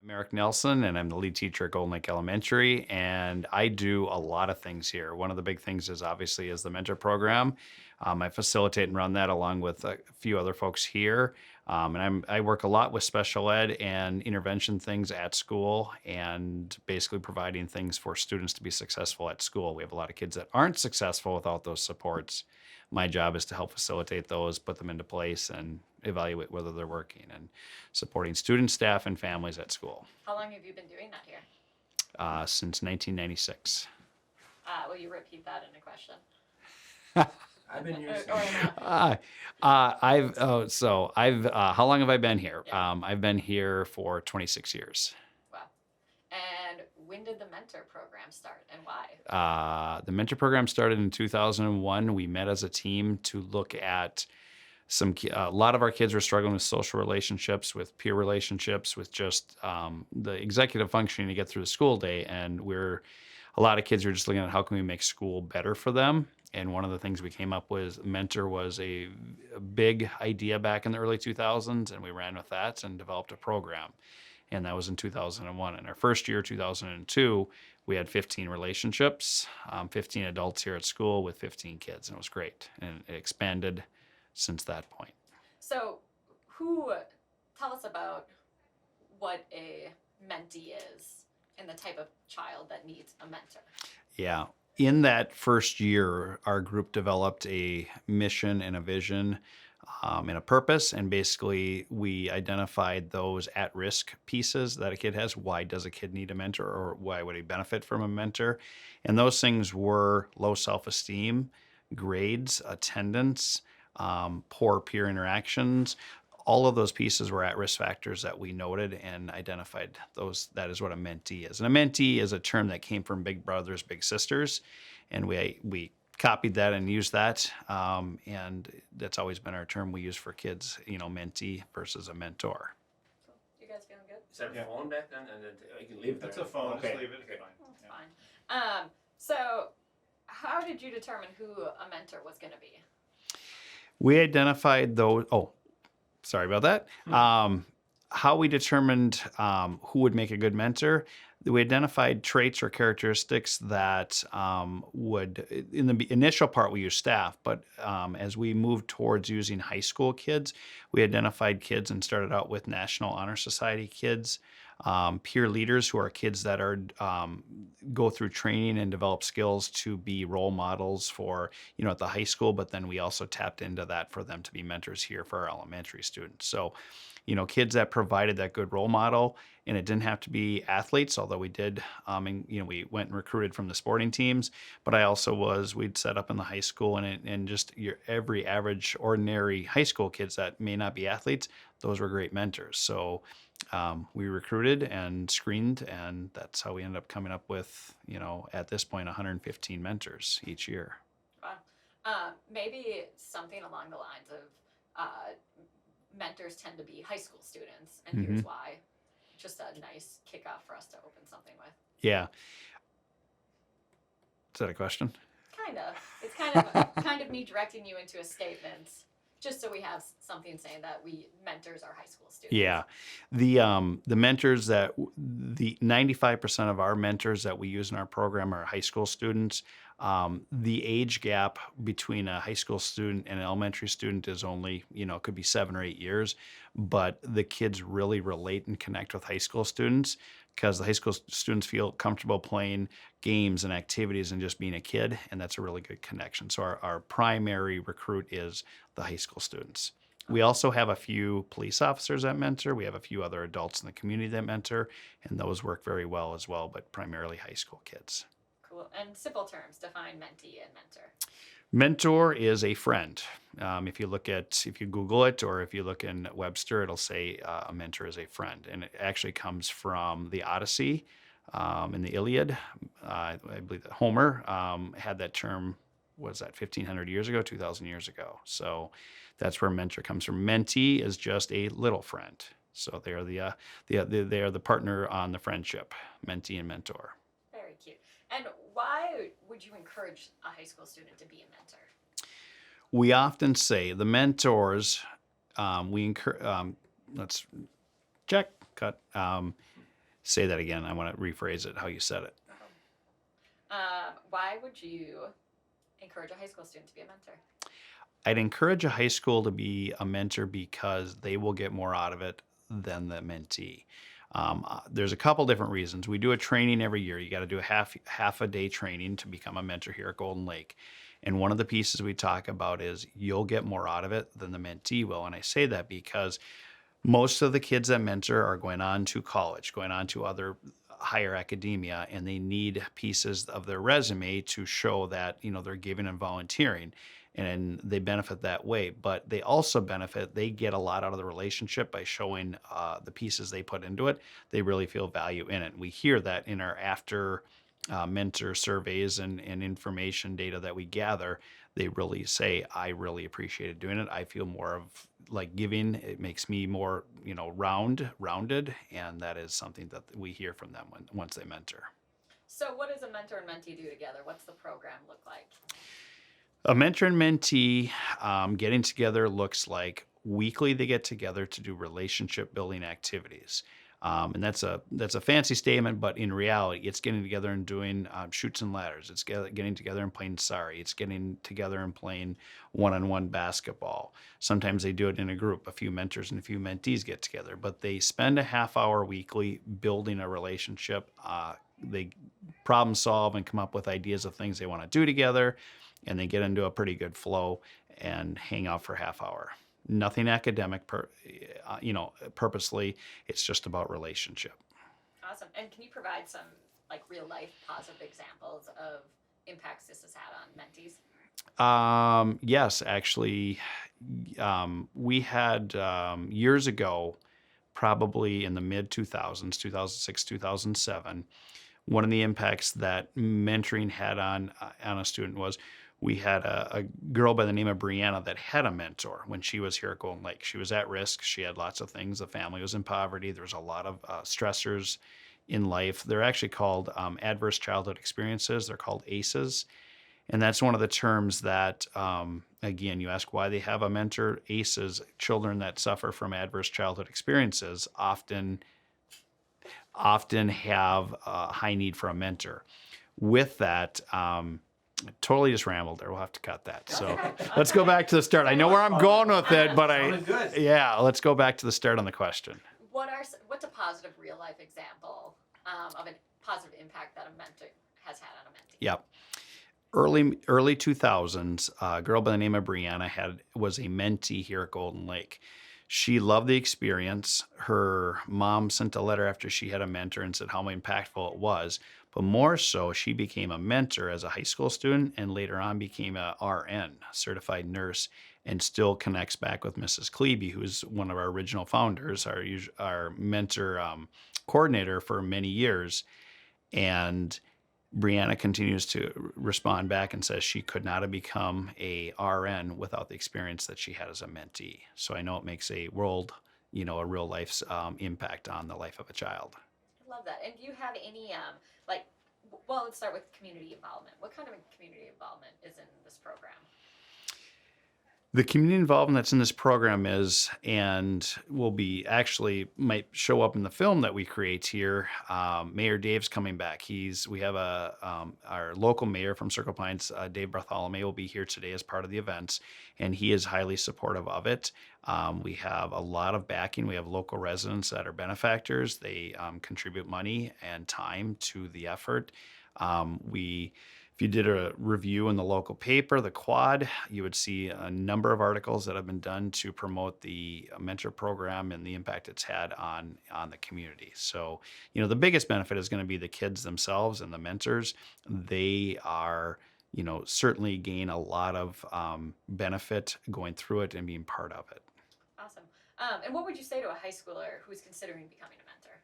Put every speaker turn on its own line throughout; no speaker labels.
I'm Eric Nelson, and I'm the lead teacher at Golden Lake Elementary, and I do a lot of things here. One of the big things is obviously is the mentor program. I facilitate and run that along with a few other folks here. I work a lot with special ed and intervention things at school, and basically providing things for students to be successful at school. We have a lot of kids that aren't successful without those supports. My job is to help facilitate those, put them into place, and evaluate whether they're working, and supporting students, staff, and families at school
How long have you been doing that here?
since 1996.
Will you repeat that in a question?
I've been here since.
Or not?
How long have I been here?
Yeah.
I've been here for 26 years.
Wow. And when did the mentor program start and why?
The mentor program started in 2001. We met as a team to look at a lot of our kids were struggling with social relationships, with peer relationships, with just the executive functioning to get through the school day. And a lot of kids were just looking at how can we make school better for them. And one of the things we came up with, mentor was a big idea back in the early 2000s, and we ran with that and developed a program. And that was in 2001. In our first year, 2002, we had 15 relationships, 15 adults here at school with 15 kids, and it was great. And it expanded since that point.
So, tell us about what a mentee is and the type of child that needs a mentor.
Yeah. In that first year, our group developed a mission and a vision and a purpose. And basically, we identified those at-risk pieces that a kid has. Why does a kid need a mentor, or why would he benefit from a mentor? And those things were low self-esteem, grades, attendance, poor peer interactions. All of those pieces were at-risk factors that we noted and identified those. That is what a mentee is. And a mentee is a term that came from Big Brothers, Big Sisters, and we copied that and used that. And that's always been our term we use for kids. Mentee versus a mentor.
So, you guys feeling good?
Is that a phone back then? And then you can leave it there.
That's a phone.
Okay.
Just leave it.
Okay.
It's fine.
That's
Yeah.
fine. So, how did you determine who a mentor was going to be?
We identified those. Oh, sorry about that. How we determined who would make a good mentor, we identified traits or characteristics that in the initial part, we used staff, but as we moved towards using high school kids, we identified kids and started out with National Honor Society kids, peer leaders who are kids that are go through training and develop skills to be role models for, at the high school, but then we also tapped into that for them to be mentors here for our elementary students. So, kids that provided that good role model, and it didn't have to be athletes, although we did, we went and recruited from the sporting teams, but we'd set up in the high school and just your every average, ordinary high school kids that may not be athletes, those were great mentors. So we recruited and screened, and that's how we ended up coming up with, at this point, 115 mentors each year.
Wow. Maybe something along the lines of mentors tend to be high school students, and here's why. Just a nice kickoff for us to open something with.
Yeah. Is that a question?
Kind of. It's kind of me directing you into a statement, just so we have something saying that mentors are high school students.
Yeah, the mentors the 95% of our mentors that we use in our program are high school students. The age gap between a high school student and an elementary student is only, could be 7 or 8 years, but the kids really relate and connect with high school students because the high school students feel comfortable playing games and activities and just being a kid, and that's a really good connection. So our primary recruit is the high school students. We also have a few police officers that mentor. We have a few other adults in the community that mentor, and those work very well as well, but primarily high school kids.
Cool. And simple terms, define mentee and mentor.
Mentor is a friend. If you Google it, or if you look in Webster, it'll say a mentor is a friend. And it actually comes from the Odyssey in the Iliad. I believe that Homer had that term, was that 1,500 years ago, 2,000 years ago. So that's where mentor comes from. Mentee is just a little friend. So they are they are the partner on the friendship, mentee and mentor.
Very cute. And why would you encourage a high school student to be a mentor?
We often say the mentors, let's check, cut. Say that again. I want to rephrase it how you said it.
Why would you encourage a high school student to be a mentor?
I'd encourage a high school to be a mentor because they will get more out of it than the mentee. There's a couple different reasons. We do a training every year. You got to do a half a day training to become a mentor here at Golden Lake. And one of the pieces we talk about is you'll get more out of it than the mentee will. And I say that because most of the kids that mentor are going on to college, going on to other higher academia, and they need pieces of their resume to show that, they're giving and volunteering, and they benefit that way. But they also benefit, they get a lot out of the relationship by showing the pieces they put into it. They really feel value in it. We hear that in our after mentor surveys and information data that we gather. They really say, I really appreciated doing it. I feel more of like giving. It makes me more, rounded. And that is something that we hear from them once they mentor.
So what does a mentor and mentee do together? What's the program look like?
A mentor and mentee getting together looks like weekly they get together to do relationship building activities. And that's a fancy statement, but in reality, it's getting together and doing shoots and ladders. It's getting together and playing sorry. It's getting together and playing one-on-one basketball. Sometimes they do it in a group. A few mentors and a few mentees get together, but they spend a half hour weekly building a relationship. They problem solve and come up with ideas of things they want to do together, and they get into a pretty good flow and hang out for a half hour. Nothing academic, purposely. It's just about relationship.
Awesome. And can you provide some like real life positive examples of impacts this has had on mentees?
Yes, actually, we had years ago, probably in the mid 2000s, 2006, 2007. One of the impacts that mentoring had on a student was we had a girl by the name of Brianna that had a mentor when she was here at Golden Lake. She was at risk. She had lots of things. The family was in poverty. There was a lot of stressors in life. They're actually called adverse childhood experiences. They're called ACEs. And that's one of the terms that, again, you ask why they have a mentor. ACEs, children that suffer from adverse childhood experiences, often have a high need for a mentor. With that, totally just rambled there. We'll have to cut that. So let's go back to the start. I know where I'm going with it, but let's go back to the start on the question.
What's a positive real life example of a positive impact that a mentor has had on a mentee?
Yep. Early 2000s, a girl by the name of Brianna was a mentee here at Golden Lake. She loved the experience. Her mom sent a letter after she had a mentor and said how impactful it was. But more so, she became a mentor as a high school student and later on became a RN, certified nurse, and still connects back with Mrs. Klebe, who's one of our original founders, our mentor coordinator for many years. And Brianna continues to respond back and says she could not have become a RN without the experience that she had as a mentee. So I know it makes a a real life's impact on the life of a child.
I love that. And do you have any, let's start with community involvement. What kind of community involvement is in this program?
The community involvement that's in this program is, and actually might show up in the film that we create here. Mayor Dave's coming back. We have our local mayor from Circle Pines, Dave Bartholomew, will be here today as part of the events, and he is highly supportive of it. We have a lot of backing. We have local residents that are benefactors. They contribute money and time to the effort. If you did a review in the local paper, the Quad, you would see a number of articles that have been done to promote the mentor program and the impact it's had on the community. So, the biggest benefit is going to be the kids themselves and the mentors. They are, certainly gain a lot of benefit going through it and being part of it.
Awesome. And what would you say to a high schooler who's considering becoming a mentor?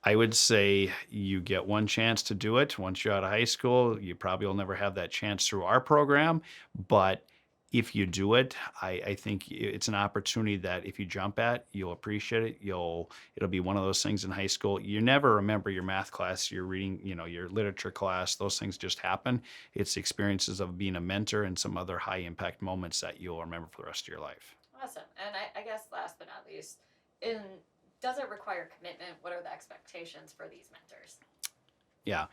I would say you get one chance to do it. Once you're out of high school, you probably will never have that chance through our program. But if you do it, I think it's an opportunity that if you jump at, you'll appreciate it. It'll be one of those things in high school. You never remember your math class, your reading, your literature class. Those things just happen. It's the experiences of being a mentor and some other high impact moments that you'll remember for the rest of your life.
Awesome. And I guess last but not least, in does it require commitment? What are the expectations for these mentors?
Yeah.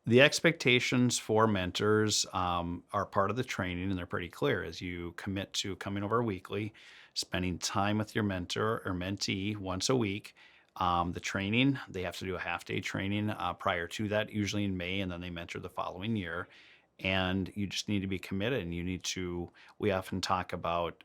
The expectations for mentors are part of the training, and they're pretty clear as you commit to coming over weekly, spending time with your mentor or mentee once a week. The training, they have to do a half day training prior to that, usually in May, and then they mentor the following year. And you just need to be committed, and you need to, we often talk about,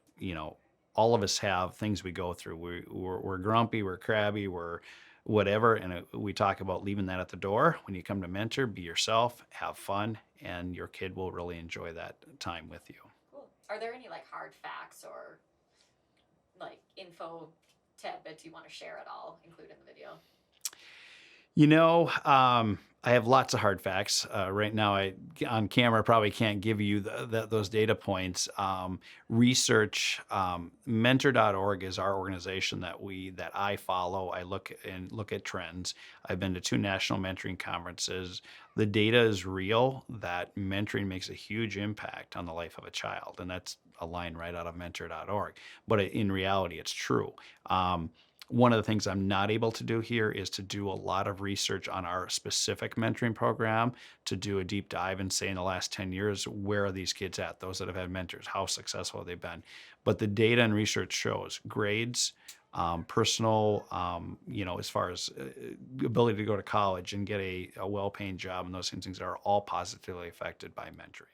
all of us have things we go through. We're grumpy, we're crabby, we're whatever. And we talk about leaving that at the door. When you come to mentor, be yourself, have fun, and your kid will really enjoy that time with you.
Cool. Are there any like hard facts or like info tidbits you want to share at all, include in the video?
I have lots of hard facts. Right now, on camera probably can't give you those data points. Research, mentor.org is our organization that I follow. I look at trends. I've been to 2 national mentoring conferences. The data is real that mentoring makes a huge impact on the life of a child, and that's a line right out of mentor.org. But in reality, it's true. One of the things I'm not able to do here is to do a lot of research on our specific mentoring program, to do a deep dive and say in the last 10 years, where are these kids at? Those that have had mentors, how successful have they been? But the data and research shows grades, personal, as far as ability to go to college and get a well-paying job and those things are all positively affected by mentoring.